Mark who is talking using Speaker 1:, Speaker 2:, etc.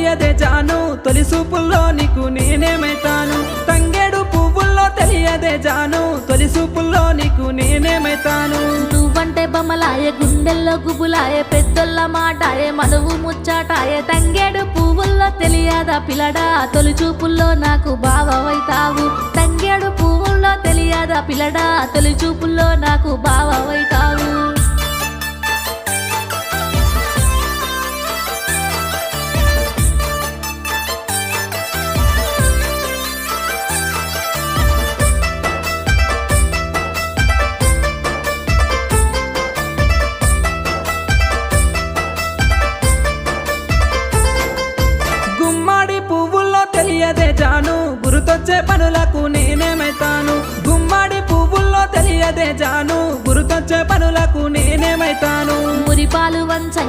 Speaker 1: తెలియదే జాను తొలి చూపుల్లో నీకు నేనేమైతాను తంగేడు పువ్వుల్లో తెలియదే జాను తొలి చూపుల్లో నీకు నేనేమైతాను
Speaker 2: నువ్వంటే బొమ్మలాయే గుండెల్లో గుబులాయే పెద్దోళ్ళ మాటాయే మనువు ముచ్చాటాయే తంగేడు పువ్వుల్లో తెలియదా పిల్లడా తొలి చూపుల్లో నాకు బావవైతావు తంగేడు పువ్వుల్లో తెలియదా పిల్లడా తొలి చూపుల్లో నాకు బావవైతావు
Speaker 1: గుమ్మడి పువ్వుల్లో తెలియదే జాను గురుతొచ్చే పనులకు నేనేమైతాను గుమ్మడి పువ్వుల్లో తెలియదే జాను గురుతొచ్చే పనులకు నేనేమైతాను
Speaker 2: మురిపాలు వంచంగా